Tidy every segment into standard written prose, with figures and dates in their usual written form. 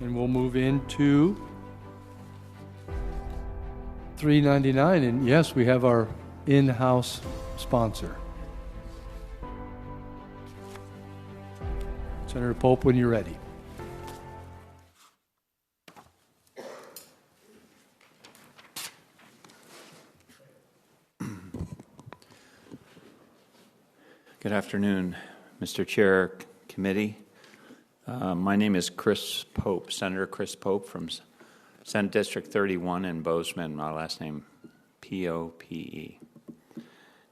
And we'll move into 399. And yes, we have our in-house sponsor. Senator Pope, when you're ready. Good afternoon, Mr. Chair, Committee. My name is Chris Pope, Senator Chris Pope from Senate District 31 in Bozeman. My last name, P-O-P-E.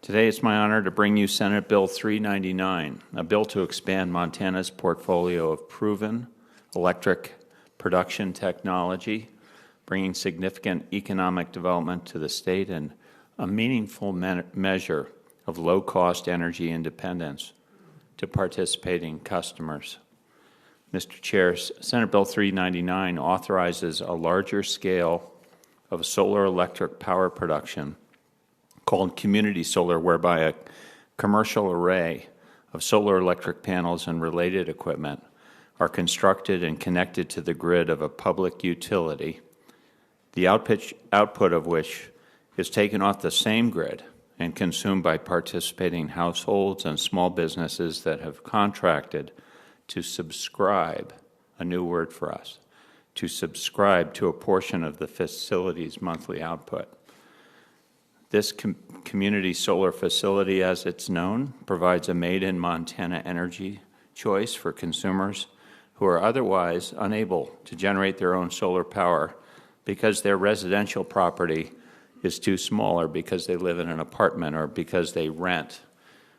Today it's my honor to bring you Senate Bill 399, a bill to expand Montana's portfolio of proven electric production technology, bringing significant economic development to the state and a meaningful measure of low-cost energy independence to participating customers. Mr. Chair, Senate Bill 399 authorizes a larger scale of solar electric power production called community solar, whereby a commercial array of solar electric panels and related equipment are constructed and connected to the grid of a public utility, the output of which is taken off the same grid and consumed by participating households and small businesses that have contracted to subscribe, a new word for us, to subscribe to a portion of the facility's monthly output. This community solar facility, as it's known, provides a made-in-Montana energy choice for consumers who are otherwise unable to generate their own solar power because their residential property is too small, or because they live in an apartment, or because they rent,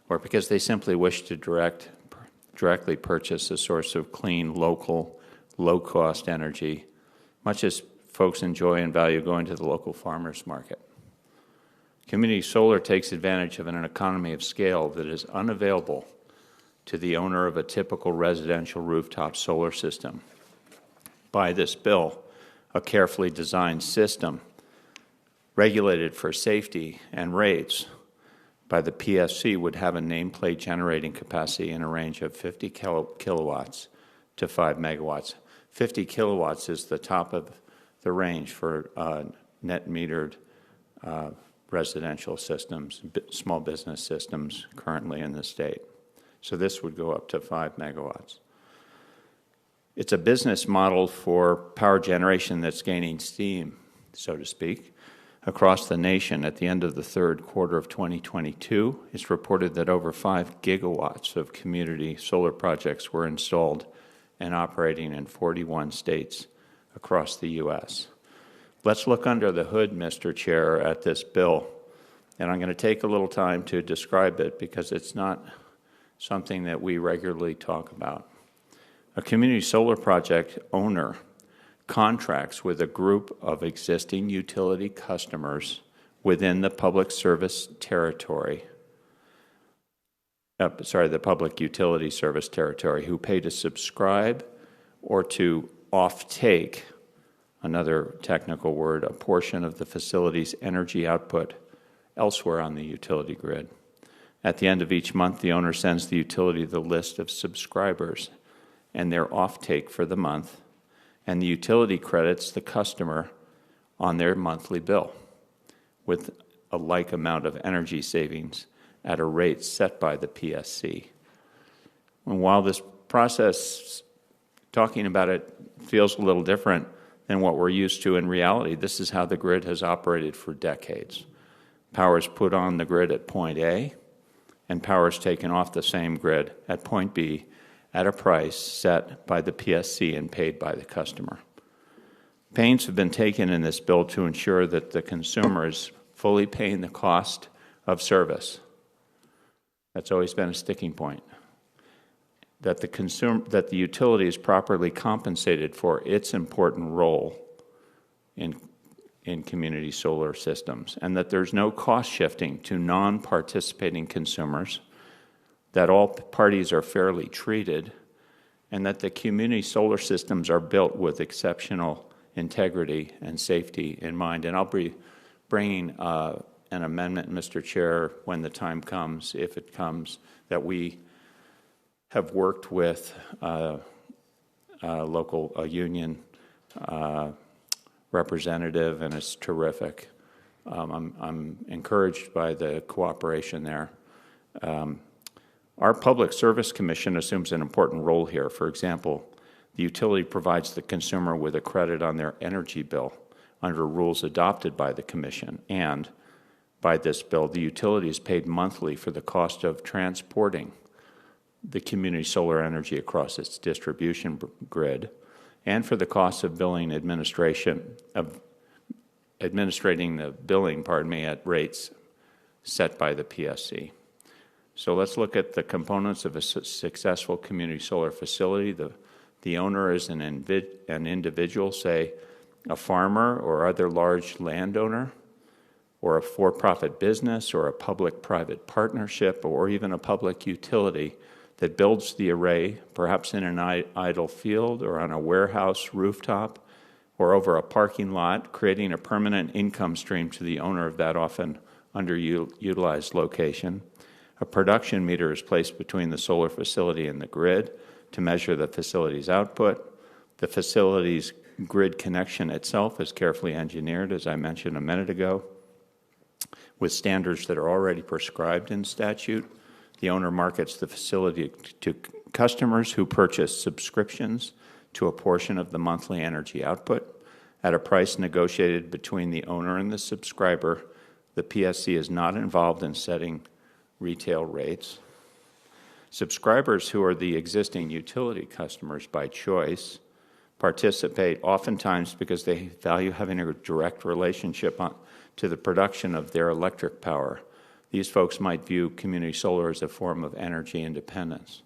or because they simply wish to directly purchase a source of clean, local, low-cost energy, much as folks enjoy and value going to the local farmers market. Community solar takes advantage of an economy of scale that is unavailable to the owner of a typical residential rooftop solar system. By this bill, a carefully designed system regulated for safety and rates by the PSC would have a nameplate generating capacity in a range of 50 kilowatts to 5 megawatts. 50 kilowatts is the top of the range for net metered residential systems, small business systems currently in the state. So this would go up to 5 megawatts. It's a business model for power generation that's gaining steam, so to speak, across the nation. At the end of the third quarter of 2022, it's reported that over 5 gigawatts of community solar projects were installed and operating in 41 states across the U.S. Let's look under the hood, Mr. Chair, at this bill. And I'm going to take a little time to describe it because it's not something that we regularly talk about. A community solar project owner contracts with a group of existing utility customers within the public service territory, the public utility service territory, who pay to subscribe or to off-take, another technical word, a portion of the facility's energy output elsewhere on the utility grid. At the end of each month, the owner sends the utility the list of subscribers and their off-take for the month, and the utility credits the customer on their monthly bill with a like amount of energy savings at a rate set by the PSC. And while this process, talking about it, feels a little different than what we're used to in reality, this is how the grid has operated for decades. Power is put on the grid at point A, and power is taken off the same grid at point B at a price set by the PSC and paid by the customer. Pains have been taken in this bill to ensure that the consumer is fully paying the cost of service. That's always been a sticking point. That the utility is properly compensated for its important role in community solar systems, and that there's no cost shifting to non-participating consumers, that all parties are fairly treated, and that the community solar systems are built with exceptional integrity and safety in mind. And I'll be bringing an amendment, Mr. Chair, when the time comes, if it comes, that we have worked with a union representative, and it's terrific. I'm encouraged by the cooperation there. Our Public Service Commission assumes an important role here. For example, the utility provides the consumer with a credit on their energy bill under rules adopted by the Commission, and by this bill, the utility is paid monthly for the cost of transporting the community solar energy across its distribution grid, and for the cost of administrating the billing, at rates set by the PSC. So let's look at the components of a successful community solar facility. The owner is an individual, say a farmer or other large landowner, or a for-profit business, or a public-private partnership, or even a public utility that builds the array, perhaps in an idle field or on a warehouse rooftop or over a parking lot, creating a permanent income stream to the owner of that often underutilized location. A production meter is placed between the solar facility and the grid to measure the facility's output. The facility's grid connection itself is carefully engineered, as I mentioned a minute ago, with standards that are already prescribed in statute. The owner markets the facility to customers who purchase subscriptions to a portion of the monthly energy output at a price negotiated between the owner and the subscriber. The PSC is not involved in setting retail rates. Subscribers who are the existing utility customers by choice participate oftentimes because they value having a direct relationship to the production of their electric power. These folks might view community solar as a form of energy independence.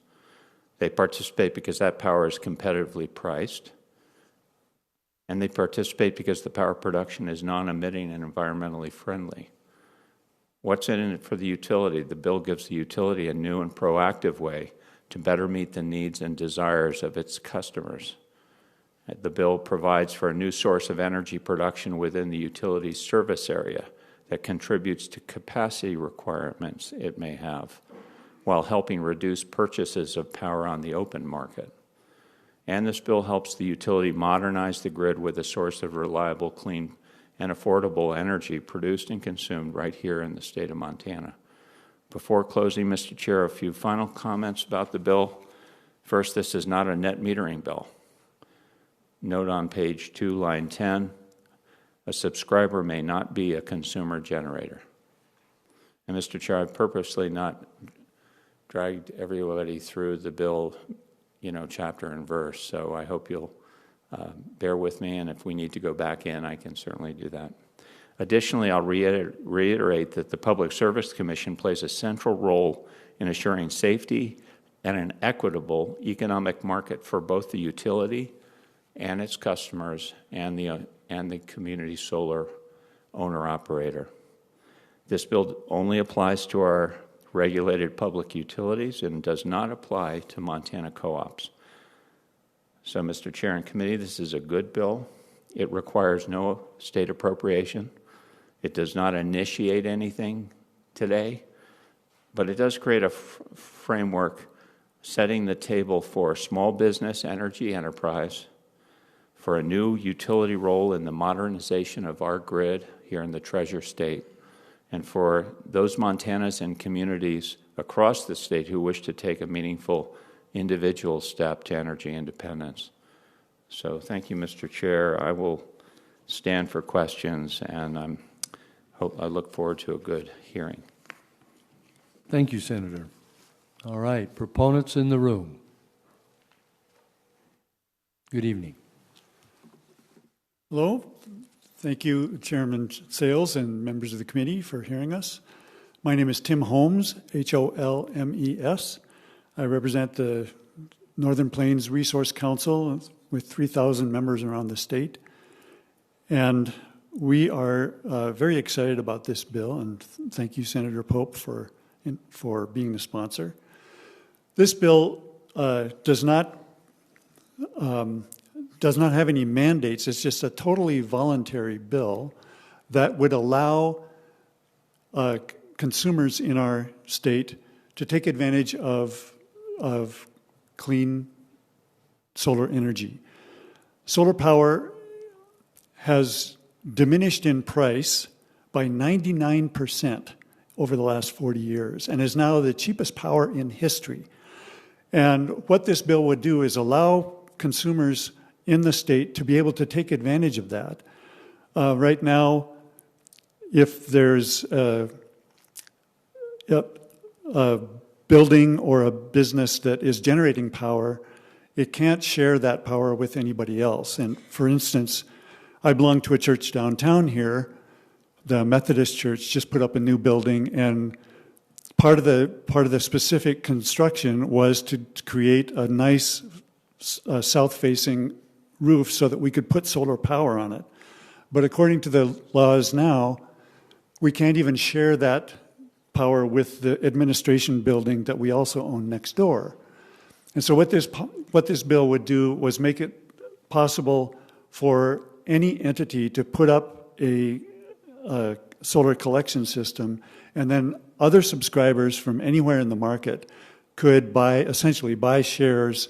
They participate because that power is competitively priced, and they participate because the power production is non-emitting and environmentally friendly. What's in it for the utility? The bill gives the utility a new and proactive way to better meet the needs and desires of its customers. The bill provides for a new source of energy production within the utility's service area that contributes to capacity requirements it may have, while helping reduce purchases of power on the open market. And this bill helps the utility modernize the grid with a source of reliable, clean, and affordable energy produced and consumed right here in the state of Montana. Before closing, Mr. Chair, a few final comments about the bill. First, this is not a net metering bill. Note on page 2, line 10, a subscriber may not be a consumer generator. And Mr. Chair, I've purposely not dragged everybody through the bill, chapter and verse, so I hope you'll bear with me, and if we need to go back in, I can certainly do that. Additionally, I'll reiterate that the Public Service Commission plays a central role in assuring safety and an equitable economic market for both the utility and its customers and the community solar owner-operator. This bill only applies to our regulated public utilities and does not apply to Montana co-ops. So, Mr. Chair and committee, this is a good bill. It requires no state appropriation. It does not initiate anything today, but it does create a framework setting the table for small business energy enterprise, for a new utility role in the modernization of our grid here in the Treasure State, and for those Montanans and communities across the state who wish to take a meaningful individual step to energy independence. So thank you, Mr. Chair. I will stand for questions, and I look forward to a good hearing. Thank you, Senator. All right, proponents in the room. Good evening. Hello. Thank you, Chairman Sales and members of the committee, for hearing us. My name is Tim Holmes, Holmes. I represent the Northern Plains Resource Council with 3,000 members around the state. And we are very excited about this bill, and thank you, Senator Pope, for being the sponsor. This bill does not have any mandates. It's just a totally voluntary bill that would allow consumers in our state to take advantage of clean solar energy. Solar power has diminished in price by 99% over the last 40 years and is now the cheapest power in history. And what this bill would do is allow consumers in the state to be able to take advantage of that. Right now, if there's a building or a business that is generating power, it can't share that power with anybody else. And for instance, I belong to a church downtown here. The Methodist Church just put up a new building, and part of the specific construction was to create a nice south-facing roof so that we could put solar power on it. But according to the laws now, we can't even share that power with the administration building that we also own next door. And so what this bill would do was make it possible for any entity to put up a solar collection system, and then other subscribers from anywhere in the market could essentially buy shares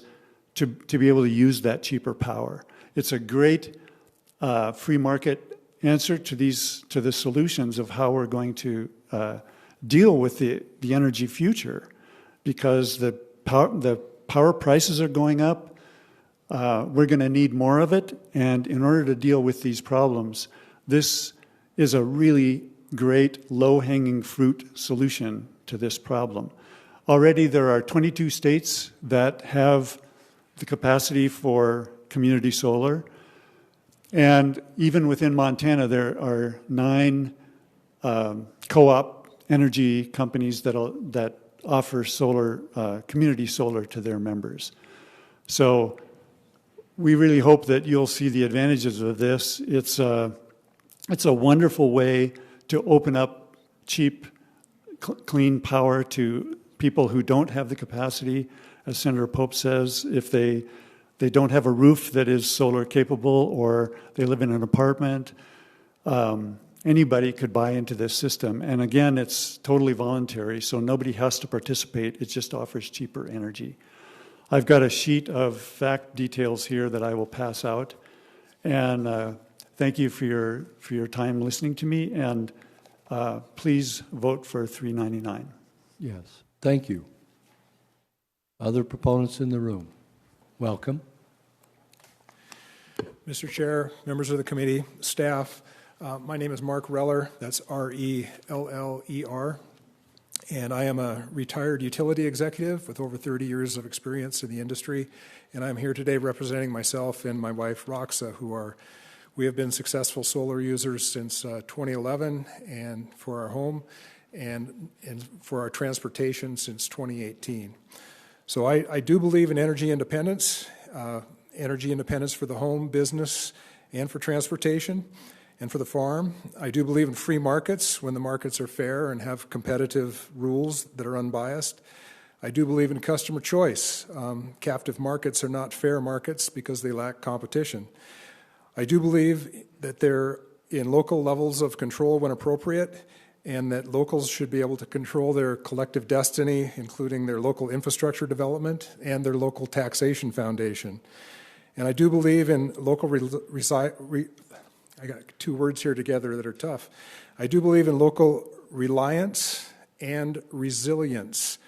to be able to use that cheaper power. It's a great free market answer to the solutions of how we're going to deal with the energy future, because the power prices are going up. We're going to need more of it, and in order to deal with these problems, this is a really great low-hanging fruit solution to this problem. Already there are 22 states that have the capacity for community solar, and even within Montana there are 9 co-op energy companies that offer solar, community solar to their members. So we really hope that you'll see the advantages of this. It's a wonderful way to open up cheap, clean power to people who don't have the capacity. As Senator Pope says, if they don't have a roof that is solar capable, or they live in an apartment, anybody could buy into this system. And again, it's totally voluntary, so nobody has to participate. It just offers cheaper energy. I've got a sheet of fact details here that I will pass out. And thank you for your time listening to me, and please vote for 399. Yes, thank you. Other proponents in the room? Welcome. Mr. Chair, members of the committee, staff, my name is Mark Reller, that's R-E-L-L-E-R, and I am a retired utility executive with over 30 years of experience in the industry, and I'm here today representing myself and my wife, Roxa, we have been successful solar users since 2011, and for our home and for our transportation since 2018. So I do believe in energy independence for the home, business, and for transportation, and for the farm. I do believe in free markets when the markets are fair and have competitive rules that are unbiased. I do believe in customer choice. Captive markets are not fair markets because they lack competition. I do believe that they're in local levels of control when appropriate, and that locals should be able to control their collective destiny, including their local infrastructure development and their local taxation foundation. And I do believe in local I got 2 words here together that are tough. I do believe in local reliance and resilience.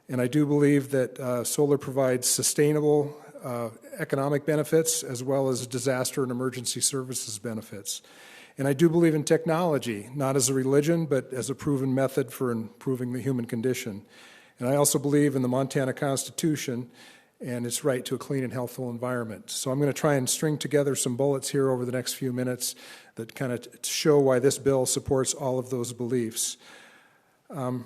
And I do believe that solar provides sustainable economic benefits as well as disaster and emergency services benefits. And I do believe in technology, not as a religion, but as a proven method for improving the human condition. And I also believe in the Montana Constitution and its right to a clean and healthful environment. So I'm going to try and string together some bullets here over the next few minutes that kind of show why this bill supports all of those beliefs. When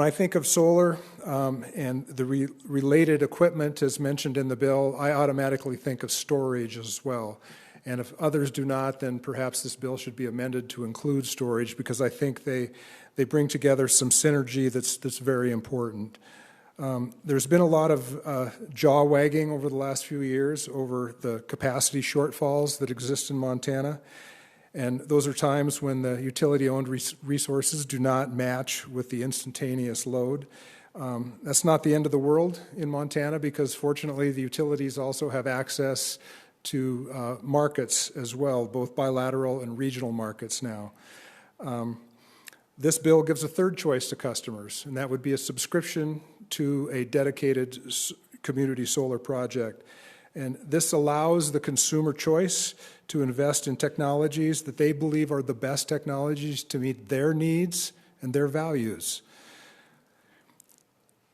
I think of solar and the related equipment as mentioned in the bill, I automatically think of storage as well. And if others do not, then perhaps this bill should be amended to include storage, because I think they bring together some synergy that's very important. There's been a lot of jaw wagging over the last few years over the capacity shortfalls that exist in Montana. And those are times when the utility-owned resources do not match with the instantaneous load. That's not the end of the world in Montana because fortunately the utilities also have access to markets as well, both bilateral and regional markets now. This bill gives a third choice to customers, and that would be a subscription to a dedicated community solar project. And this allows the consumer choice to invest in technologies that they believe are the best technologies to meet their needs and their values.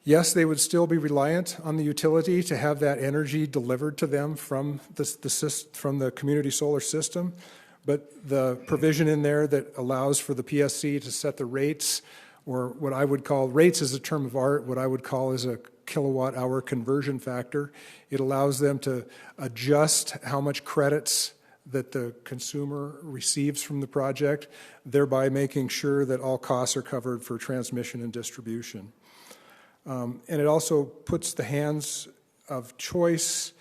Yes, they would still be reliant on the utility to have that energy delivered to them from the community solar system, but the provision in there that allows for the PSC to set the rates, or what I would call, rates is a term of art, what I would call is a kilowatt hour conversion factor. It allows them to adjust how much credits that the consumer receives from the project, thereby making sure that all costs are covered for transmission and distribution. And it also puts the hands of choice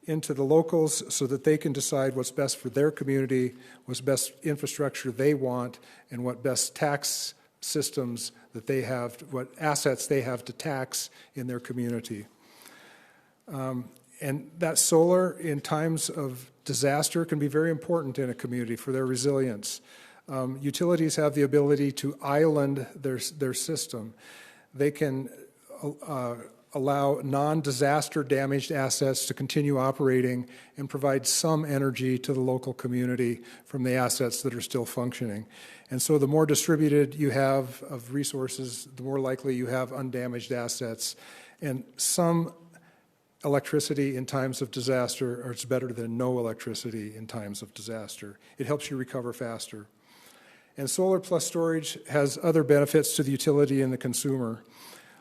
into the locals so that they can decide what's best for their community, what's best infrastructure they want, and what best tax systems that they have, what assets they have to tax in their community. And that solar in times of disaster can be very important in a community for their resilience. Utilities have the ability to island their system. They can allow non-disaster damaged assets to continue operating and provide some energy to the local community from the assets that are still functioning. And so the more distributed you have of resources, the more likely you have undamaged assets. And some electricity in times of disaster, or it's better than no electricity in times of disaster. It helps you recover faster. And solar plus storage has other benefits to the utility and the consumer.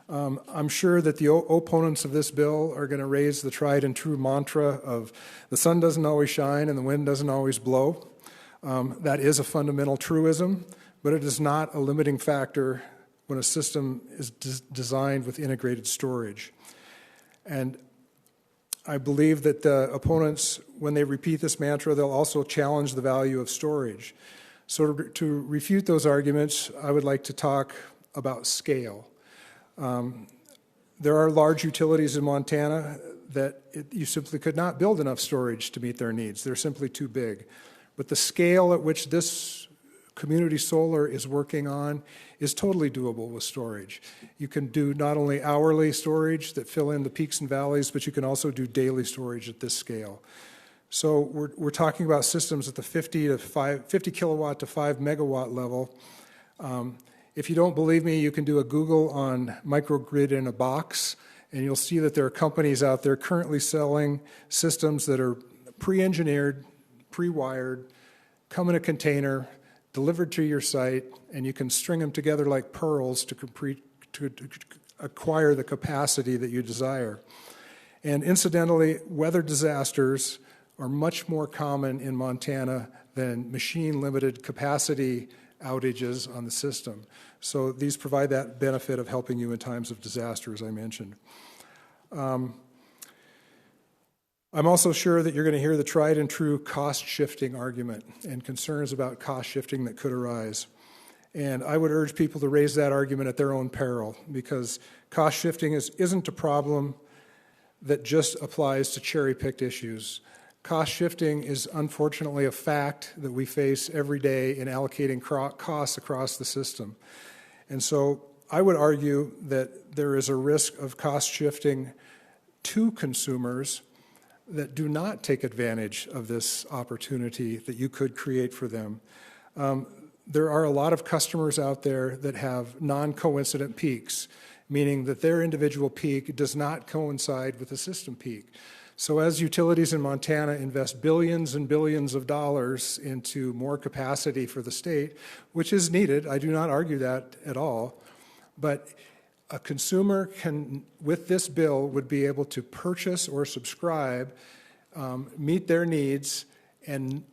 I'm sure that the opponents of this bill are going to raise the tried and true mantra of the sun doesn't always shine and the wind doesn't always blow. That is a fundamental truism, but it is not a limiting factor when a system is designed with integrated storage. And I believe that the opponents, when they repeat this mantra, they'll also challenge the value of storage. So to refute those arguments, I would like to talk about scale. There are large utilities in Montana that you simply could not build enough storage to meet their needs. They're simply too big. But the scale at which this community solar is working on is totally doable with storage. You can do not only hourly storage that fill in the peaks and valleys, but you can also do daily storage at this scale. So we're talking about systems at the 50 kilowatt to 5 megawatt level. If you don't believe me, you can do a Google on microgrid in a box, and you'll see that there are companies out there currently selling systems that are pre-engineered, pre-wired, come in a container, delivered to your site, and you can string them together like pearls to acquire the capacity that you desire. And incidentally, weather disasters are much more common in Montana than machine-limited capacity outages on the system. So these provide that benefit of helping you in times of disaster, as I mentioned. I'm also sure that you're going to hear the tried and true cost-shifting argument and concerns about cost-shifting that could arise. And I would urge people to raise that argument at their own peril, because cost-shifting isn't a problem that just applies to cherry-picked issues. Cost-shifting is unfortunately a fact that we face every day in allocating costs across the system. And so I would argue that there is a risk of cost-shifting to consumers that do not take advantage of this opportunity that you could create for them. There are a lot of customers out there that have non-coincident peaks, meaning that their individual peak does not coincide with the system peak. So as utilities in Montana invest billions and billions of dollars into more capacity for the state, which is needed, I do not argue that at all, but a consumer can, with this bill, would be able to purchase or subscribe, meet their needs, and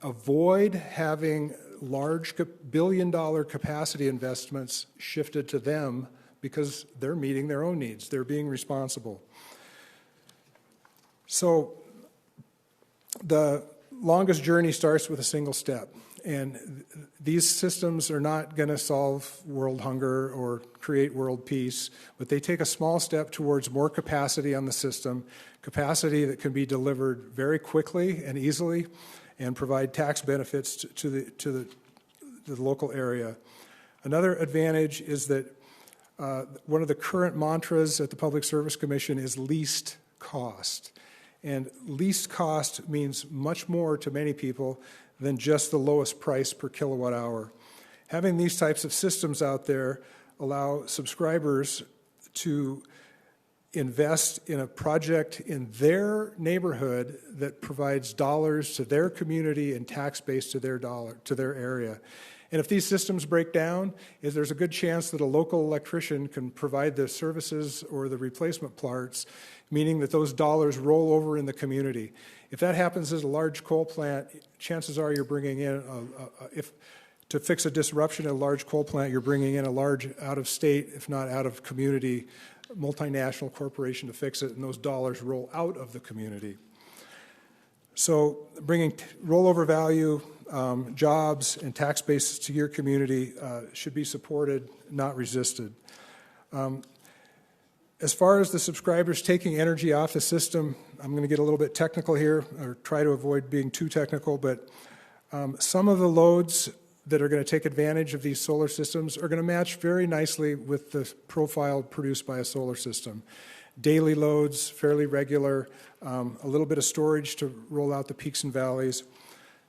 avoid having large billion-dollar capacity investments shifted to them because they're meeting their own needs. They're being responsible. So the longest journey starts with a single step. And these systems are not going to solve world hunger or create world peace, but they take a small step towards more capacity on the system, capacity that can be delivered very quickly and easily and provide tax benefits to the local area. Another advantage is that one of the current mantras at the Public Service Commission is least cost. And least cost means much more to many people than just the lowest price per kilowatt hour. Having these types of systems out there allow subscribers to invest in a project in their neighborhood that provides dollars to their community and tax base to their area. And if these systems break down, there's a good chance that a local electrician can provide the services or the replacement parts, meaning that those dollars roll over in the community. If that happens at a large coal plant, chances are you're bringing in, to fix a disruption at a large coal plant, you're bringing in a large out-of-state, if not out-of-community, multinational corporation to fix it, and those dollars roll out of the community. So bringing rollover value, jobs, and tax bases to your community should be supported, not resisted. As far as the subscribers taking energy off the system, I'm going to get a little bit technical here, or try to avoid being too technical, but some of the loads that are going to take advantage of these solar systems are going to match very nicely with the profile produced by a solar system. Daily loads, fairly regular, a little bit of storage to roll out the peaks and valleys.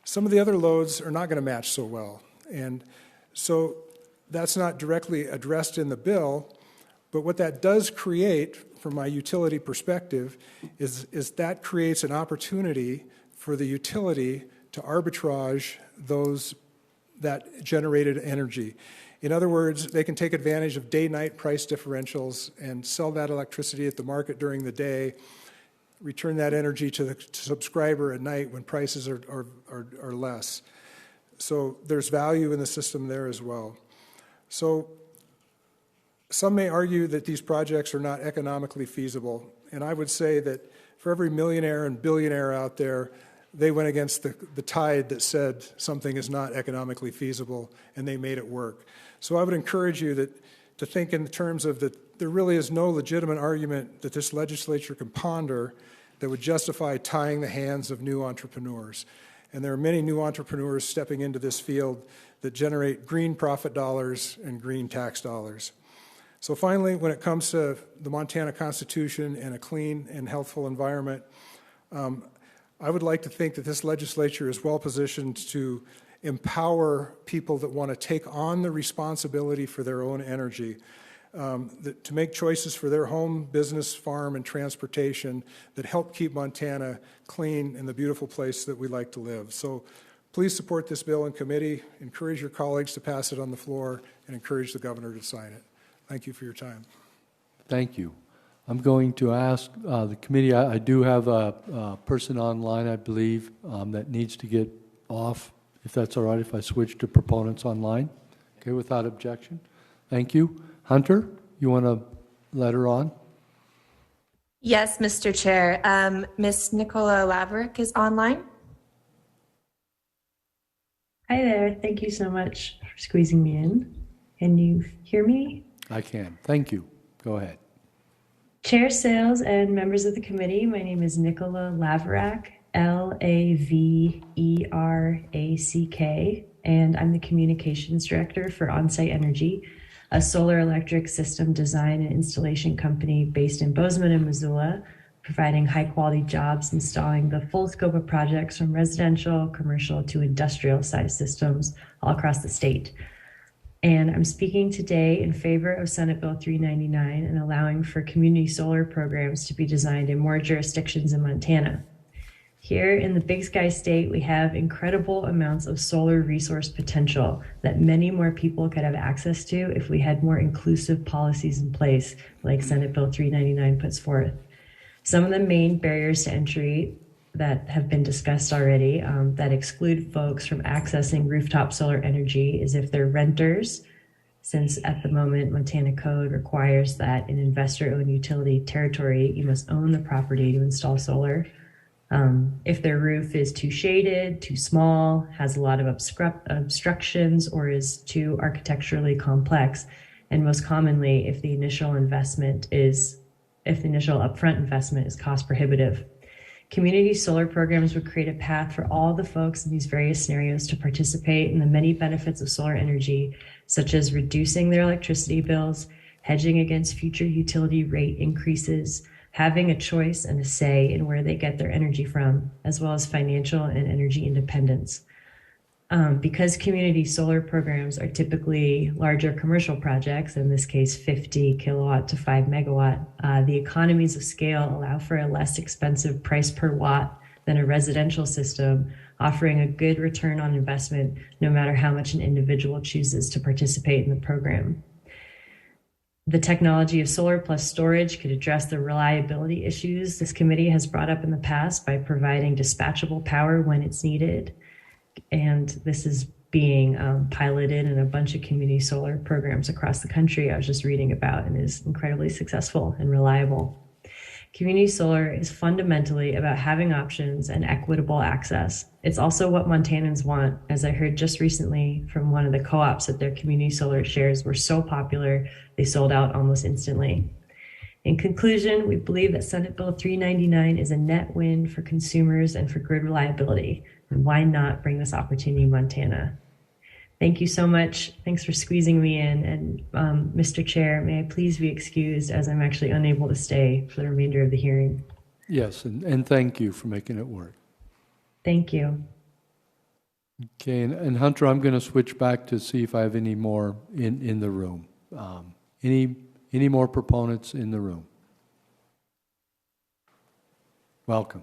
Some of the other loads are not going to match so well. And so that's not directly addressed in the bill, but what that does create, from my utility perspective, is that creates an opportunity for the utility to arbitrage that generated energy. In other words, they can take advantage of day-night price differentials and sell that electricity at the market during the day, return that energy to the subscriber at night when prices are less. So there's value in the system there as well. So some may argue that these projects are not economically feasible, and I would say that for every millionaire and billionaire out there, they went against the tide that said something is not economically feasible, and they made it work. So I would encourage you to think in terms of that there really is no legitimate argument that this legislature can ponder that would justify tying the hands of new entrepreneurs. And there are many new entrepreneurs stepping into this field that generate green profit dollars and green tax dollars. So finally, when it comes to the Montana Constitution and a clean and healthful environment, I would like to think that this legislature is well positioned to empower people that want to take on the responsibility for their own energy, to make choices for their home, business, farm, and transportation that help keep Montana clean and the beautiful place that we like to live. So please support this bill in committee, encourage your colleagues to pass it on the floor, and encourage the governor to sign it. Thank you for your time. Thank you. I'm going to ask the committee, I do have a person online, I believe, that needs to get off, if that's all right, if I switch to proponents online. Okay, without objection. Thank you. Hunter, you want to let her on? Yes, Mr. Chair. Ms. Nicola Laverick is online. Hi there. Thank you so much for squeezing me in. Can you hear me? I can. Thank you. Go ahead. Chair Sales and members of the committee, my name is Nicola Laverack, Laverack, and I'm the Communications Director for Onsite Energy, a solar electric system design and installation company based in Bozeman and Missoula, providing high-quality jobs installing the full scope of projects from residential, commercial, to industrial-sized systems all across the state. And I'm speaking today in favor of Senate Bill 399 and allowing for community solar programs to be designed in more jurisdictions in Montana. Here in the Big Sky State, we have incredible amounts of solar resource potential that many more people could have access to if we had more inclusive policies in place, like Senate Bill 399 puts forth. Some of the main barriers to entry that have been discussed already that exclude folks from accessing rooftop solar energy is if they're renters, since at the moment Montana code requires that in investor-owned utility territory, you must own the property to install solar, If their roof is too shaded, too small, has a lot of obstructions, or is too architecturally complex, and most commonly, if the initial upfront investment is cost prohibitive. Community solar programs would create a path for all the folks in these various scenarios to participate in the many benefits of solar energy, such as reducing their electricity bills, hedging against future utility rate increases, having a choice and a say in where they get their energy from, as well as financial and energy independence. Because community solar programs are typically larger commercial projects, in this case 50 kilowatt to 5 megawatt, the economies of scale allow for a less expensive price per watt than a residential system, offering a good return on investment no matter how much an individual chooses to participate in the program. The technology of solar plus storage could address the reliability issues this committee has brought up in the past by providing dispatchable power when it's needed. And this is being piloted in a bunch of community solar programs across the country I was just reading about, and is incredibly successful and reliable. Community solar is fundamentally about having options and equitable access. It's also what Montanans want, as I heard just recently from one of the co-ops that their community solar shares were so popular, they sold out almost instantly. In conclusion, we believe that Senate Bill 399 is a net win for consumers and for grid reliability. And why not bring this opportunity to Montana? Thank you so much. Thanks for squeezing me in. And Mr. Chair, may I please be excused as I'm actually unable to stay for the remainder of the hearing. Yes, and thank you for making it work. Thank you. Okay, and Hunter, I'm going to switch back to see if I have any more in the room. Any more proponents in the room? Welcome.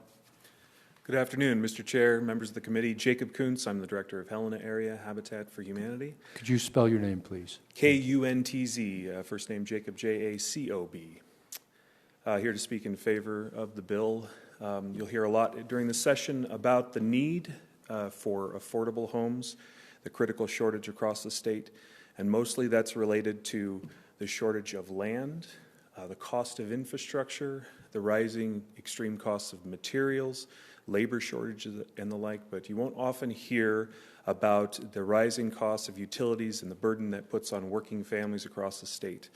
Good afternoon, Mr. Chair, members of the committee. Jacob Kuntz, I'm the director of Helena Area Habitat for Humanity. Could you spell your name, please? Kuntz, first name Jacob, Jacob. Here to speak in favor of the bill. You'll hear a lot during the session about the need for affordable homes, the critical shortage across the state, and mostly that's related to the shortage of land, the cost of infrastructure, the rising extreme costs of materials, labor shortages and the like, but you won't often hear about the rising costs of utilities and the burden that puts on working families across the state.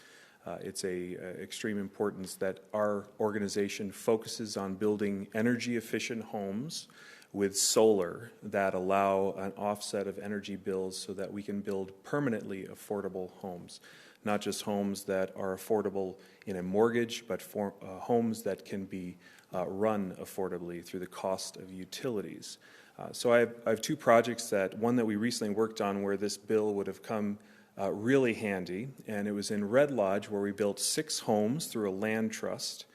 It's extreme importance that our organization focuses on building energy efficient homes with solar that allow an offset of energy bills so that we can build permanently affordable homes. Not just homes that are affordable in a mortgage, but homes that can be run affordably through the cost of utilities. So I have two projects, one that we recently worked on where this bill would have come really handy, and it was in Red Lodge where we built 6 homes through a land trust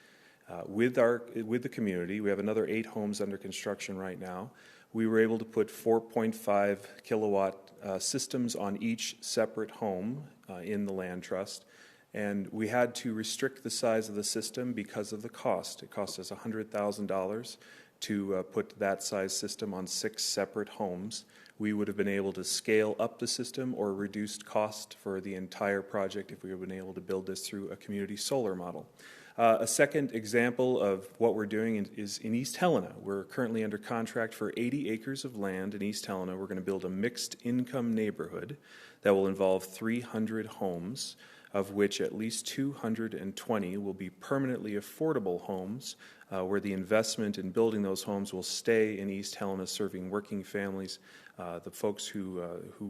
with the community. We have another 8 homes under construction right now. We were able to put 4.5 kilowatt systems on each separate home in the land trust, and we had to restrict the size of the system because of the cost. It cost us $100,000 to put that size system on 6 separate homes. We would have been able to scale up the system or reduced cost for the entire project if we had been able to build this through a community solar model. A second example of what we're doing is in East Helena. We're currently under contract for 80 acres of land in East Helena. We're going to build a mixed income neighborhood that will involve 300 homes, of which at least 220 will be permanently affordable homes, where the investment in building those homes will stay in East Helena, serving working families, the folks who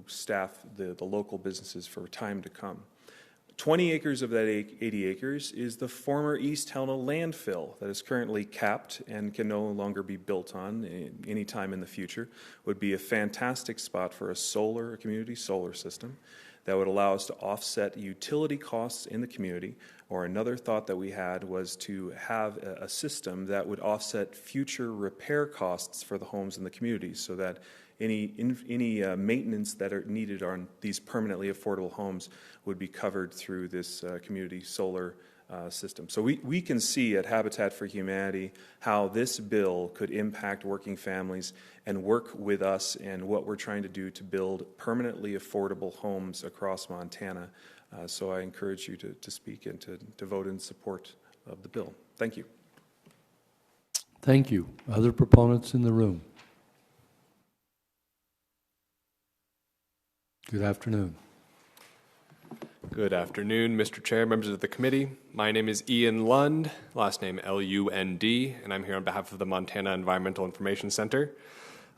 staff the local businesses for time to come. 20 acres of that 80 acres is the former East Helena landfill that is currently capped and can no longer be built on any time in the future. Would be a fantastic spot for a community solar system that would allow us to offset utility costs in the community. Or another thought that we had was to have a system that would offset future repair costs for the homes in the community, so that any maintenance that are needed on these permanently affordable homes would be covered through this community solar system. So we can see at Habitat for Humanity how this bill could impact working families and work with us and what we're trying to do to build permanently affordable homes across Montana. So I encourage you to speak and to vote in support of the bill. Thank you. Thank you. Other proponents in the room? Good afternoon. Good afternoon, Mr. Chair, members of the committee. My name is Ian Lund, last name Lund, and I'm here on behalf of the Montana Environmental Information Center.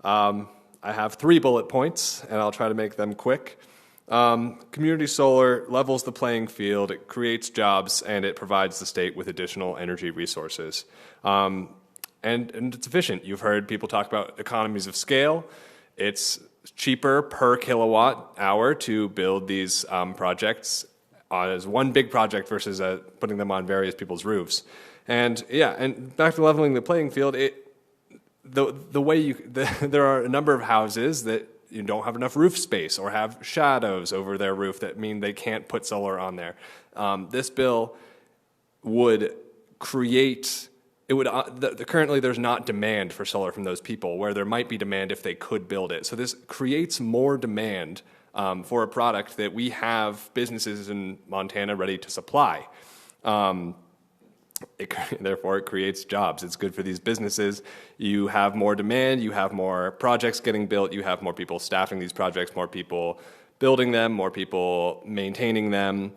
I have 3 bullet points, and I'll try to make them quick. Community solar levels the playing field, it creates jobs, and it provides the state with additional energy resources. And it's efficient. You've heard people talk about economies of scale. It's cheaper per kilowatt hour to build these projects as one big project versus putting them on various people's roofs. And yeah, and back to leveling the playing field, there are a number of houses that you don't have enough roof space or have shadows over their roof that mean they can't put solar on there. This bill would create. Currently, there's not demand for solar from those people, where there might be demand if they could build it. So this creates more demand for a product that we have businesses in Montana ready to supply. Therefore, it creates jobs. It's good for these businesses. You have more demand, you have more projects getting built, you have more people staffing these projects, more people building them, more people maintaining them,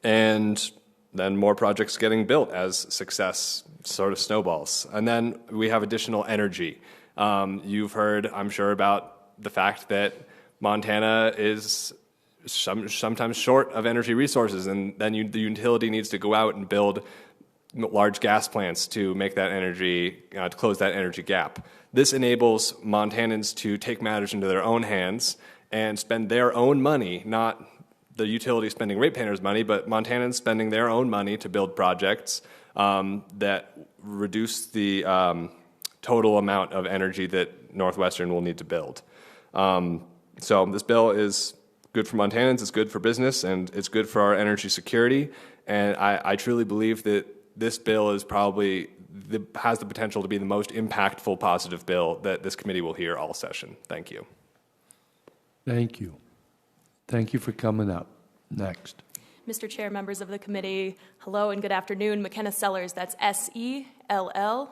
and then more projects getting built as success sort of snowballs. And then we have additional energy. You've heard, I'm sure, about the fact that Montana is sometimes short of energy resources, and then the utility needs to go out and build large gas plants to make that energy, to close that energy gap. This enables Montanans to take matters into their own hands and spend their own money, not the utility spending ratepayers' money, but Montanans spending their own money to build projects that reduce the total amount of energy that Northwestern will need to build. So this bill is good for Montanans, it's good for business, and it's good for our energy security. And I truly believe that this bill is probably has the potential to be the most impactful positive bill that this committee will hear all session. Thank you. Thank you. Thank you for coming up. Next. Mr. Chair, members of the committee, hello and good afternoon. McKenna Sellers, that's SELLERS,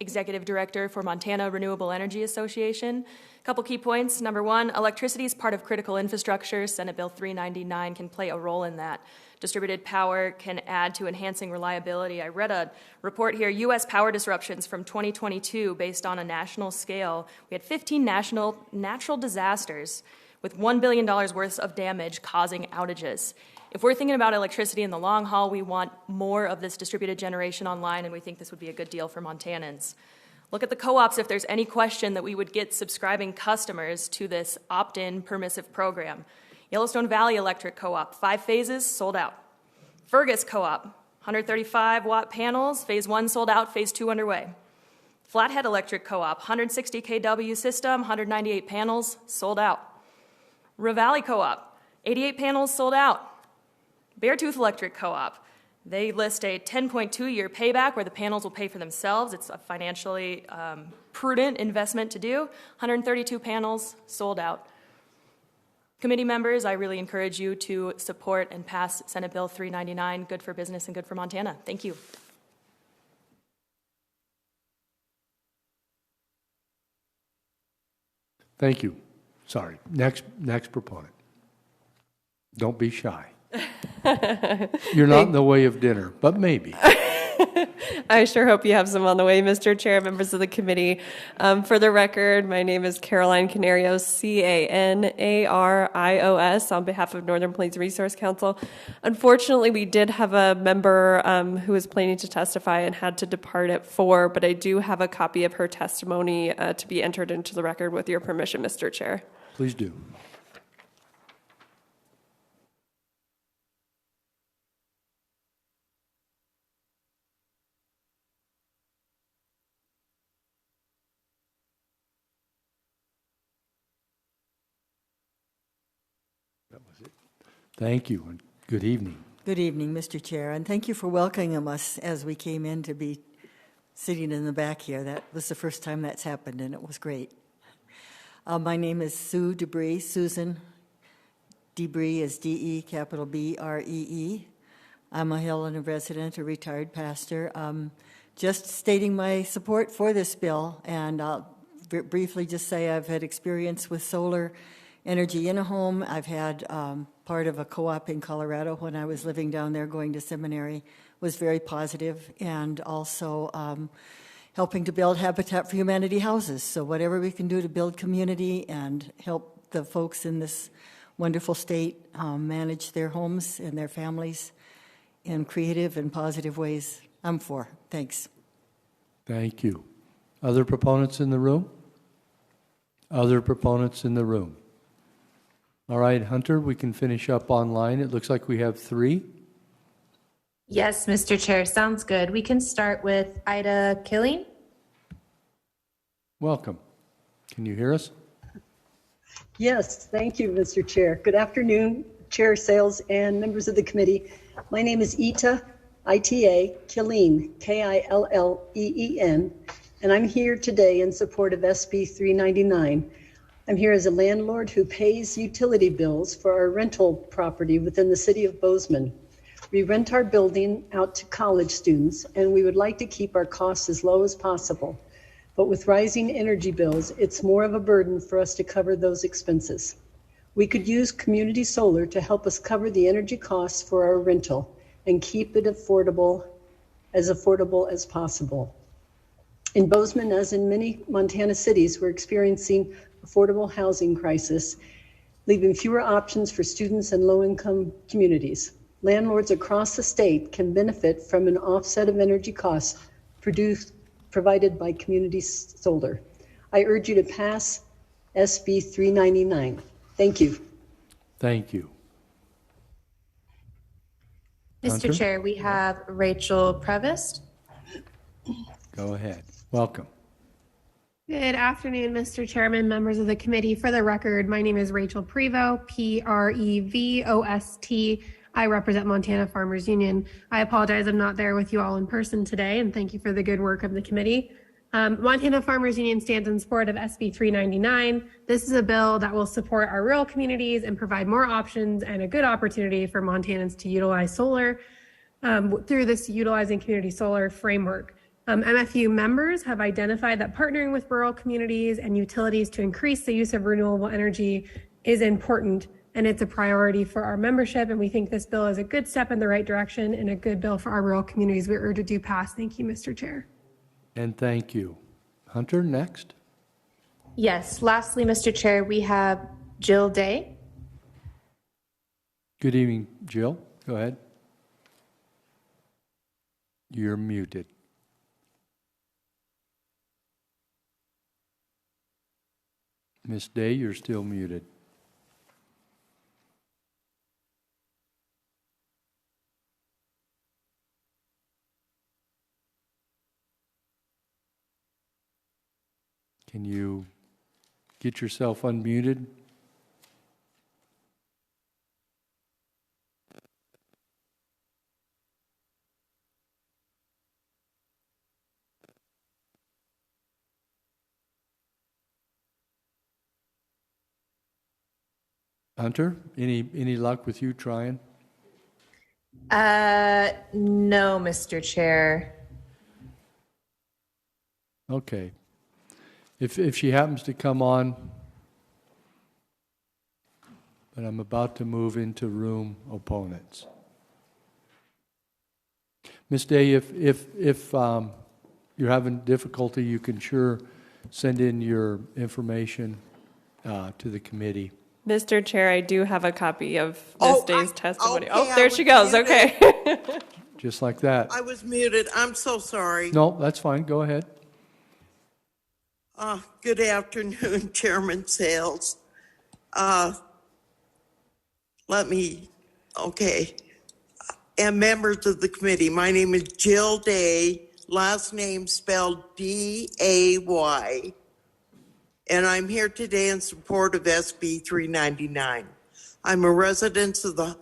Executive Director for Montana Renewable Energy Association. A couple key points. Number 1, electricity is part of critical infrastructure. Senate Bill 399 can play a role in that. Distributed power can add to enhancing reliability. I read a report here, U.S. power disruptions from 2022 based on a national scale. We had 15 natural disasters with $1 billion worth of damage causing outages. If we're thinking about electricity in the long haul, we want more of this distributed generation online, and we think this would be a good deal for Montanans. Look at the co-ops if there's any question that we would get subscribing customers to this opt-in permissive program. Yellowstone Valley Electric Co-op, 5 phases, sold out. Fergus Co-op, 135-watt panels, phase 1 sold out, phase 2 underway. Flathead Electric Co-op, 160 kW system, 198 panels, sold out. Ravalli Co-op, 88 panels sold out. Beartooth Electric Co-op, they list a 10.2-year payback where the panels will pay for themselves. It's a financially prudent investment to do. 132 panels sold out. Committee members, I really encourage you to support and pass Senate Bill 399, good for business and good for Montana. Thank you. Thank you. Sorry. Next proponent. Don't be shy. You're not in the way of dinner, but maybe. I sure hope you have some on the way, Mr. Chair, members of the committee. For the record, my name is Caroline Canarios, Canarios, on behalf of Northern Plains Resource Council. Unfortunately, we did have a member who was planning to testify and had to depart at 4, but I do have a copy of her testimony to be entered into the record with your permission, Mr. Chair. Please do. That was it. Thank you, and good evening. Good evening, Mr. Chair, and thank you for welcoming us as we came in to be sitting in the back here. That was the first time that's happened, and it was great. My name is Sue Susan Debree is D-E, capital B-R-E-E. I'm a Helena resident, a retired pastor. Just stating my support for this bill, and I'll briefly just say I've had experience with solar energy in a home. I've had part of a co-op in Colorado when I was living down there going to seminary, was very positive, and also helping to build Habitat for Humanity houses. So whatever we can do to build community and help the folks in this wonderful state manage their homes and their families in creative and positive ways, I'm for. Thanks. Thank you. Other proponents in the room? Other proponents in the room? All right, Hunter, we can finish up online. It looks like we have 3. Yes, Mr. Chair, sounds good. We can start with Ida Killing. Welcome. Can you hear us? Yes, thank you, Mr. Chair. Good afternoon, Chair Sales and members of the committee. My name is Ita Killeen, Killeen, and I'm here today in support of SB 399. I'm here as a landlord who pays utility bills for our rental property within the city of Bozeman. We rent our building out to college students, and we would like to keep our costs as low as possible. But with rising energy bills, it's more of a burden for us to cover those expenses. We could use community solar to help us cover the energy costs for our rental and keep it affordable as possible. In Bozeman, as in many Montana cities, we're experiencing affordable housing crisis, leaving fewer options for students and low-income communities. Landlords across the state can benefit from an offset of energy costs provided by community solar. I urge you to pass SB 399. Thank you. Thank you. Mr. Chair, we have Rachel Prevost. Go ahead. Welcome. Good afternoon, Mr. Chairman, members of the committee. For the record, my name is Rachel Prevost, Prevost. I represent Montana Farmers Union. I apologize I'm not there with you all in person today, and thank you for the good work of the committee. Montana Farmers Union stands in support of SB 399. This is a bill that will support our rural communities and provide more options and a good opportunity for Montanans to utilize solar through this Utilizing Community Solar framework. MFU members have identified that partnering with rural communities and utilities to increase the use of renewable energy is important, and it's a priority for our membership, and we think this bill is a good step in the right direction and a good bill for our rural communities. We urge it to pass. Thank you, Mr. Chair. And thank you. Hunter, next. Yes, lastly, Mr. Chair, we have Jill Day. Good evening, Jill. Go ahead. You're muted. Ms. Day, you're still muted. Can you get yourself unmuted? Hunter, any luck with you trying? No, Mr. Chair. Okay. If she happens to come on, but I'm about to move into room opponents. Ms. Day, if you're having difficulty, you can sure send in your information to the committee. Mr. Chair, I do have a copy of Ms. Day's testimony. Okay, there she goes. muted. Okay. Just like that. I was muted. I'm so sorry. No, that's fine. Go ahead. Good afternoon, Chairman Sales. And members of the committee, my name is Jill Day, last name spelled D-A-Y, and I'm here today in support of SB 399. I'm a resident of the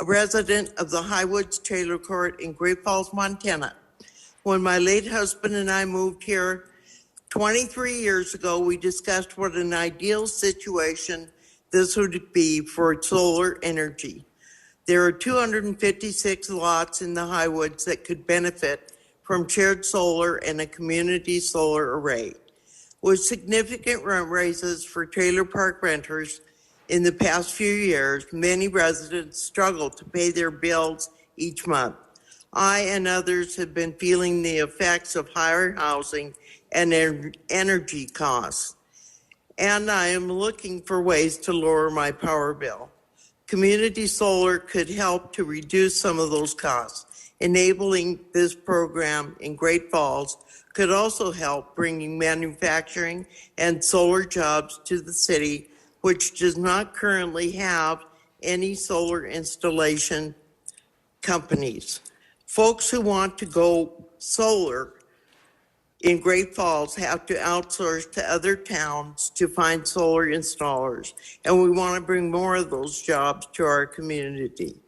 Highwoods Trailer Court in Great Falls, Montana. When my late husband and I moved here 23 years ago, we discussed what an ideal situation this would be for solar energy. There are 256 lots in the Highwoods that could benefit from shared solar and a community solar array. With significant rent raises for trailer park renters in the past few years, many residents struggle to pay their bills each month. I and others have been feeling the effects of higher housing and energy costs, and I am looking for ways to lower my power bill. Community solar could help to reduce some of those costs. Enabling this program in Great Falls could also help bringing manufacturing and solar jobs to the city, which does not currently have any solar installation companies. Folks who want to go solar in Great Falls have to outsource to other towns to find solar installers, and we want to bring more of those jobs to our community.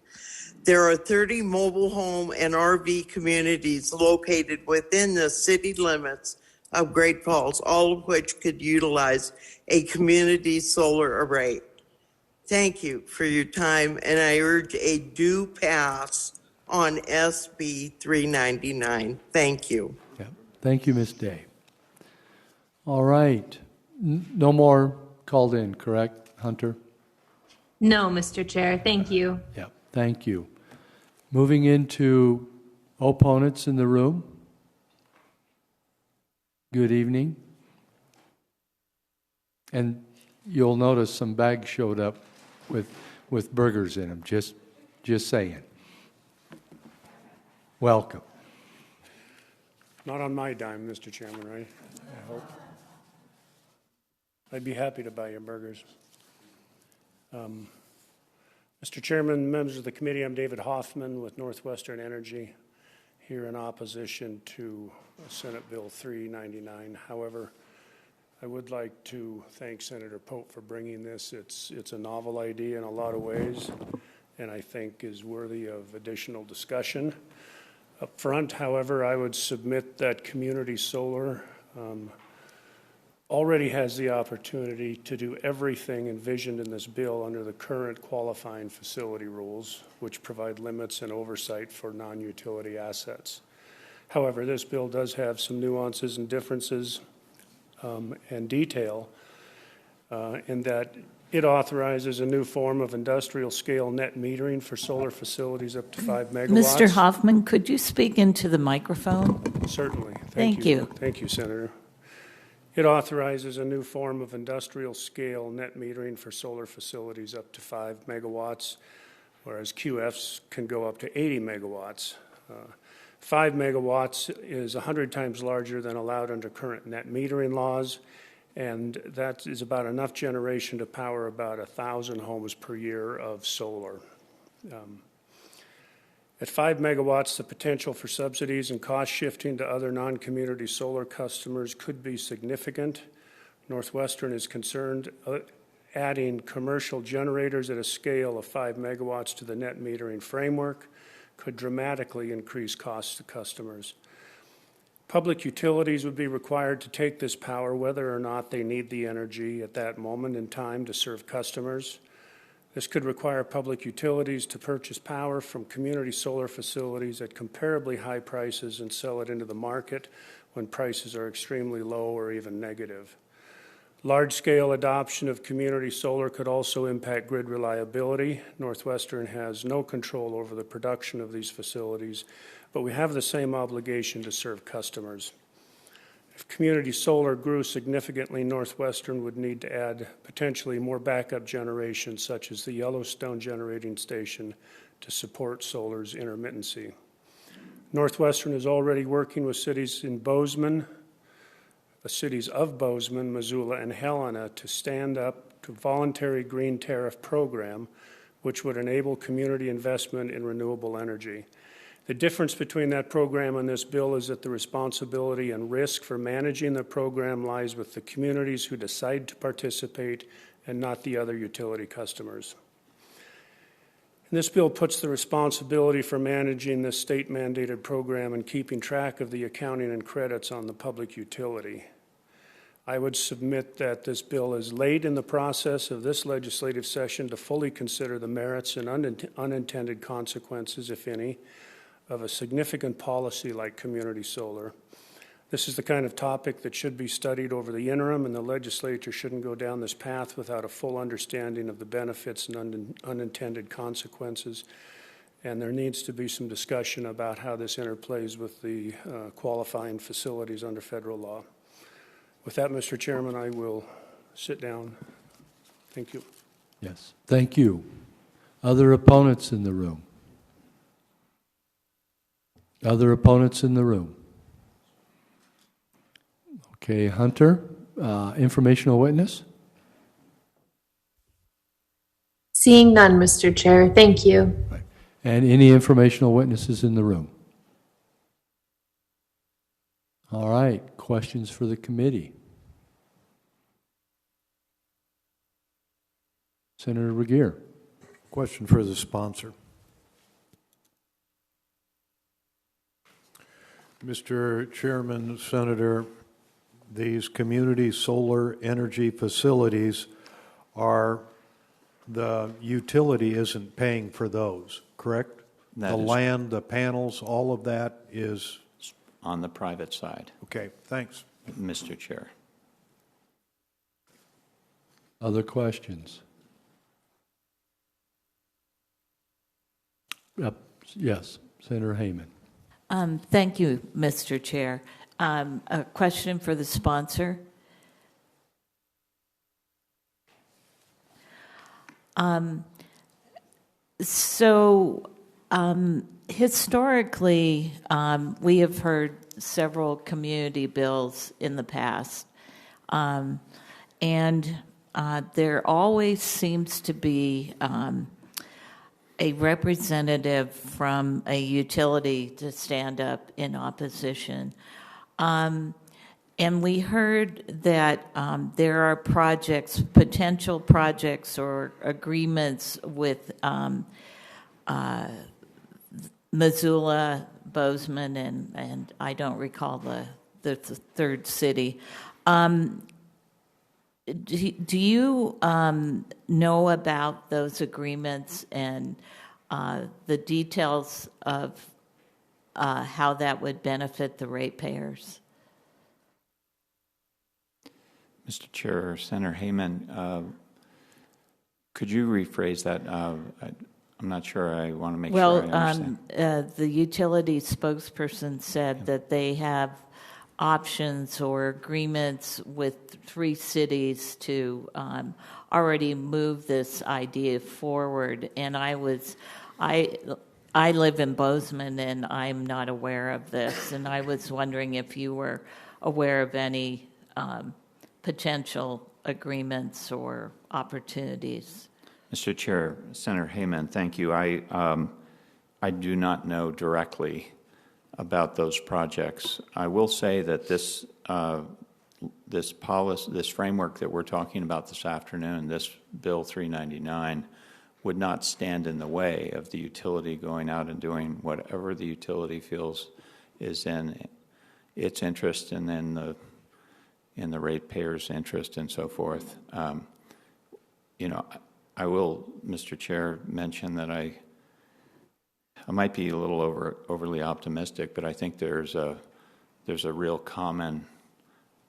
There are 30 mobile home and RV communities located within the city limits of Great Falls, all of which could utilize a community solar array. Thank you for your time, and I urge a due pass on SB 399. Thank you. Yeah. Thank you, Ms. Day. All right. No more called in, correct, Hunter? No, Mr. Chair. Thank you. Yeah, thank you. Moving into opponents in the room. Good evening. And you'll notice some bags showed up with burgers in them, just saying. Welcome. Not on my dime, Mr. Chairman, right? I hope. I'd be happy to buy you burgers. Mr. Chairman, members of the committee, I'm David Hoffman with Northwestern Energy, here in opposition to Senate Bill 399. However, I would like to thank Senator Pope for bringing this. It's a novel idea in a lot of ways, and I think is worthy of additional discussion. Up front, however, I would submit that community solar already has the opportunity to do everything envisioned in this bill under the current qualifying facility rules, which provide limits and oversight for non-utility assets. However, this bill does have some nuances and differences and detail in that it authorizes a new form of industrial scale net metering for solar facilities up to 5 megawatts. Mr. Hoffman, could you speak into the microphone? Certainly. Thank you. Thank you, Senator. It authorizes a new form of industrial scale net metering for solar facilities up to 5 megawatts, whereas QFs can go up to 80 megawatts. 5 megawatts is 100 times larger than allowed under current net metering laws, and that is about enough generation to power about 1,000 homes per year of solar. At 5 megawatts, the potential for subsidies and cost shifting to other non-community solar customers could be significant. Northwestern is concerned adding commercial generators at a scale of 5 megawatts to the net metering framework could dramatically increase costs to customers. Public utilities would be required to take this power whether or not they need the energy at that moment in time to serve customers. This could require public utilities to purchase power from community solar facilities at comparably high prices and sell it into the market when prices are extremely low or even negative. Large-scale adoption of community solar could also impact grid reliability. Northwestern has no control over the production of these facilities, but we have the same obligation to serve customers. If community solar grew significantly, Northwestern would need to add potentially more backup generation, such as the Yellowstone generating station, to support solar's intermittency. Northwestern is already working with cities in Bozeman, the cities of Bozeman, Missoula, and Helena to stand up to a voluntary green tariff program, which would enable community investment in renewable energy. The difference between that program and this bill is that the responsibility and risk for managing the program lies with the communities who decide to participate and not the other utility customers. And this bill puts the responsibility for managing this state-mandated program and keeping track of the accounting and credits on the public utility. I would submit that this bill is late in the process of this legislative session to fully consider the merits and unintended consequences, if any, of a significant policy like community solar. This is the kind of topic that should be studied over the interim, and the legislature shouldn't go down this path without a full understanding of the benefits and unintended consequences. And there needs to be some discussion about how this interplays with the qualifying facilities under federal law. With that, Mr. Chairman, I will sit down. Thank you. Yes, thank you. Other opponents in the room? Other opponents in the room? Okay, Hunter, informational witness? Seeing none, Mr. Chair. Thank you. Right. And any informational witnesses in the room? All right, questions for the committee? Senator Regier. Question for the sponsor. Mr. Chairman, Senator, these community solar energy facilities are, the utility isn't paying for those, correct? That the is land, the panels, all of that is on the private side. Okay, thanks. Mr. Chair. Other questions? Yes, Senator Heyman. Thank you, Mr. Chair. A question for the sponsor. Historically, we have heard several community bills in the past, and there always seems to be a representative from a utility to stand up in opposition. And we heard that there are projects, potential projects or agreements with Missoula, Bozeman, and I don't recall the third city. Do you know about those agreements and the details of how that would benefit the ratepayers? Mr. Chair, Senator Heyman, could you rephrase that? I'm not sure. I want to make sure I understand. The utility spokesperson said that they have options or agreements with 3 cities to already move this idea forward. And I live in Bozeman, and I'm not aware of this. And I was wondering if you were aware of any potential agreements or opportunities. Mr. Chair, Senator Heyman, thank you. I do not know directly about those projects. I will say that this framework that we're talking about this afternoon, this Bill 399, would not stand in the way of the utility going out and doing whatever the utility feels is in its interest and in the ratepayers' interest and so forth. I will, Mr. Chair, mention that I might be a little overly optimistic, but I think there's a real common,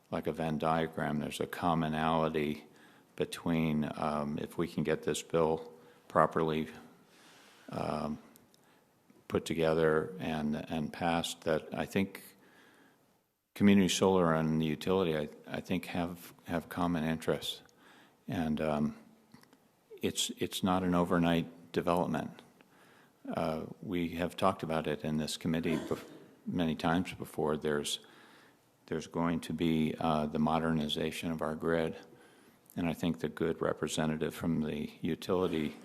like a Venn diagram, there's a commonality between if we can get this bill properly put together and passed, that I think community solar and the utility, I think have common interests, and it's not an overnight development. We have talked about it in this committee many times before. There's going to be the modernization of our grid, and I think the good representative from the utility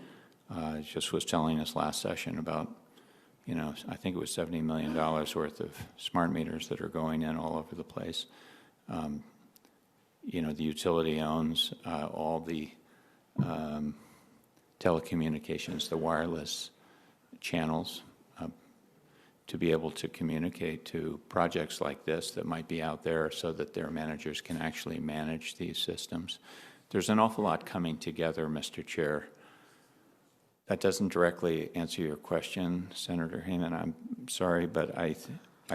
just was telling us last session about, I think it was $70 million worth of smart meters that are going in all over the place. The utility owns all the telecommunications, the wireless channels, to be able to communicate to projects like this that might be out there so that their managers can actually manage these systems. There's an awful lot coming together, Mr. Chair. That doesn't directly answer your question, Senator Heyman. I'm sorry, but I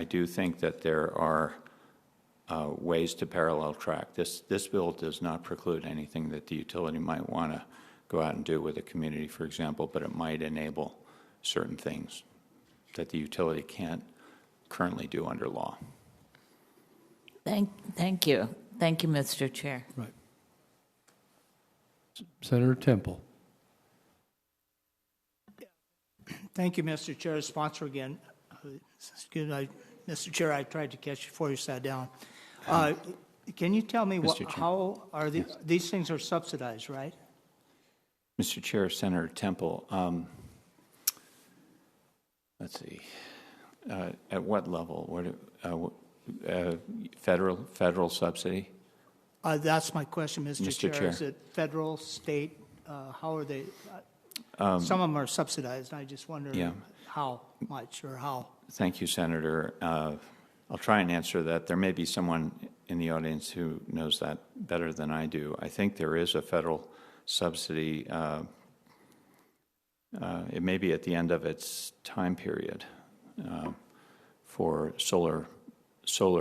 do think that there are ways to parallel track. This bill does not preclude anything that the utility might want to go out and do with a community, for example, but it might enable certain things that the utility can't currently do under law. Thank you. Thank you, Mr. Chair. Right. Senator Temple. Thank you, Mr. Chair. Sponsor again. Mr. Chair, I tried to catch you before you sat down. Can you tell me how are these things are subsidized, right? Mr. Chair, Senator Temple, let's see, at what level? Federal subsidy? That's my question, Mr. Chair. Is it federal, state? How are they? Some of them are subsidized. I just wonder how much or how. Thank you, Senator. I'll try and answer that. There may be someone in the audience who knows that better than I do. I think there is a federal subsidy. It may be at the end of its time period for solar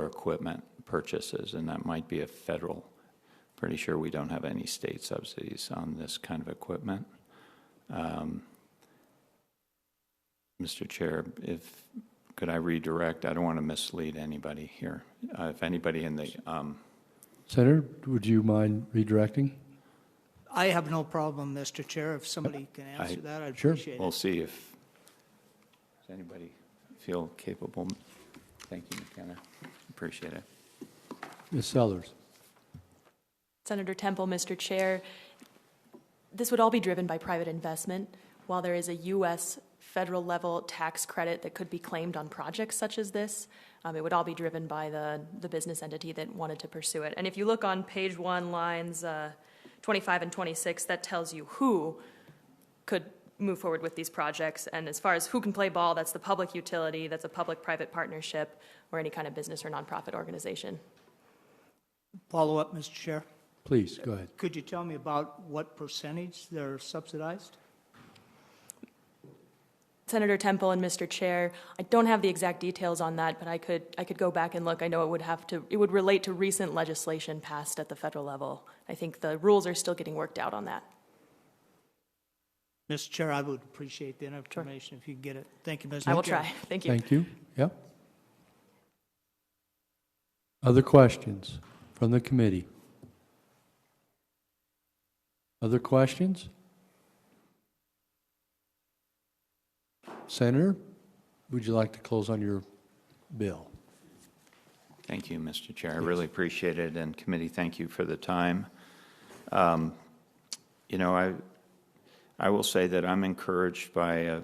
equipment purchases, and that might be a federal. Pretty sure we don't have any state subsidies on this kind of equipment. Mr. Chair, could I redirect? I don't want to mislead anybody here. If anybody in the Senator, would you mind redirecting? I have no problem, Mr. Chair. If somebody can answer that, I'd sure. appreciate it. We'll see if does anybody feel capable. Thank you, McKenna. Appreciate it. Ms. Sellers. Senator Temple, Mr. Chair, this would all be driven by private investment. While there is a U.S. federal level tax credit that could be claimed on projects such as this, it would all be driven by the business entity that wanted to pursue it. And if you look on page 1, lines 25 and 26, that tells you who could move forward with these projects. And as far as who can play ball, that's the public utility, that's a public-private partnership, or any kind of business or nonprofit organization. Follow up, Mr. Chair. Please, go ahead. Could you tell me about what percentage they're subsidized? Senator Temple and Mr. Chair, I don't have the exact details on that, but I could go back and look. I know it would relate to recent legislation passed at the federal level. I think the rules are still getting worked out on that. Mr. Chair, I would appreciate the information if you could get it. Thank you, Mr. Chair. I will try. Thank you. Thank you. Yep. Other questions from the committee? Other questions? Senator, would you like to close on your bill? Thank you, Mr. Chair. I really appreciate it. And committee, thank you for the time. You know, I will say that I'm encouraged by a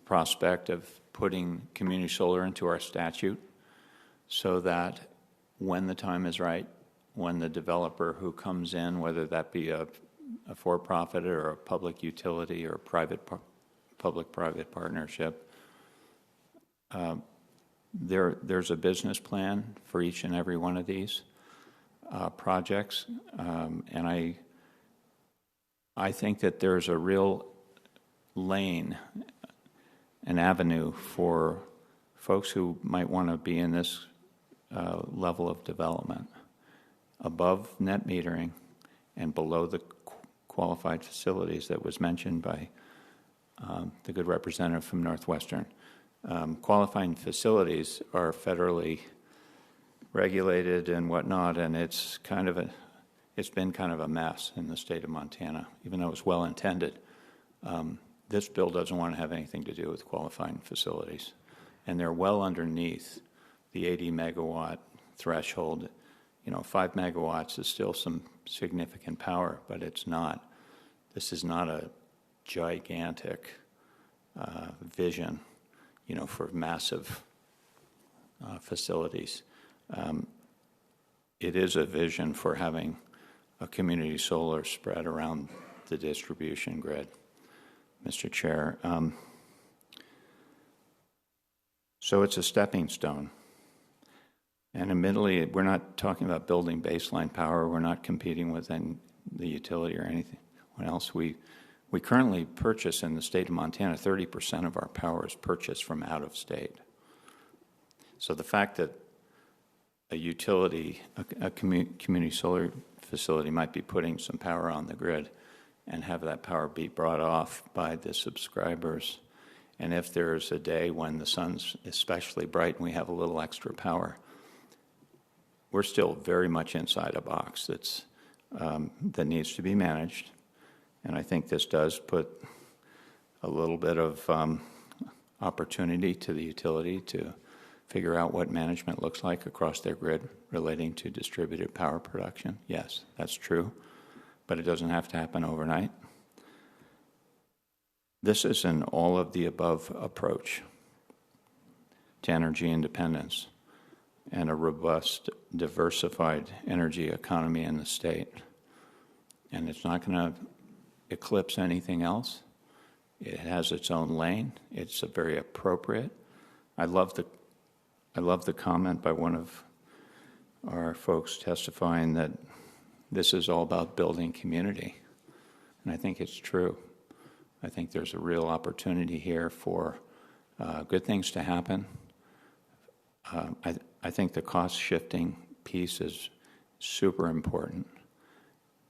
prospect of putting community solar into our statute so that when the time is right, when the developer who comes in, whether that be a for-profit or a public utility or a public-private partnership, there's a business plan for each and every one of these projects, and I think that there's a real lane, an avenue for folks who might want to be in this level of development, above net metering and below the qualified facilities that was mentioned by the good representative from Northwestern. Qualifying facilities are federally regulated and whatnot, and it's been kind of a mess in the state of Montana, even though it's well intended. This bill doesn't want to have anything to do with qualifying facilities, and they're well underneath the 80 megawatt threshold. You know, 5 megawatts is still some significant power, but it's not. This is not a gigantic vision, you know, for massive facilities. It is a vision for having a community solar spread around the distribution grid, Mr. Chair. So it's a stepping stone. And admittedly, we're not talking about building baseline power. We're not competing with the utility or anything else. We currently purchase in the state of Montana, 30% of our power is purchased from out of state. So the fact that a utility, a community solar facility might be putting some power on the grid and have that power be brought off by the subscribers. And if there's a day when the sun's especially bright and we have a little extra power, we're still very much inside a box that needs to be managed. And I think this does put a little bit of opportunity to the utility to figure out what management looks like across their grid relating to distributed power production. Yes, that's true, but it doesn't have to happen overnight. This is an all-of-the-above approach to energy independence and a robust, diversified energy economy in the state. And it's not going to eclipse anything else. It has its own lane. It's a very appropriate. I love the comment by one of our folks testifying that this is all about building community. And I think it's true. I think there's a real opportunity here for good things to happen. I think the cost shifting piece is super important.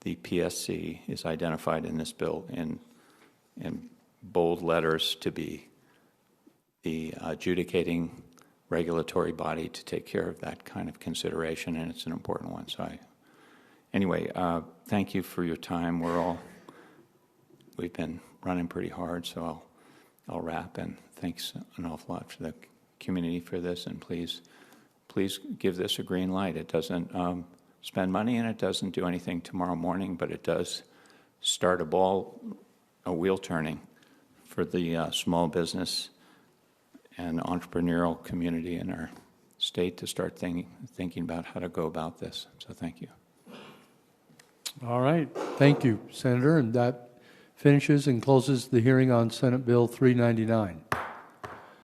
The PSC is identified in this bill in bold letters to be the adjudicating regulatory body to take care of that kind of consideration, and it's an important one. So anyway, thank you for your time. We've been running pretty hard, so I'll wrap, and thanks an awful lot for the community for this, and please give this a green light. It doesn't spend money, and it doesn't do anything tomorrow morning, but it does start a wheel turning for the small business and entrepreneurial community in our state to start thinking about how to go about this. So thank you. All right. Thank you, Senator. And that finishes and closes the hearing on Senate Bill 399.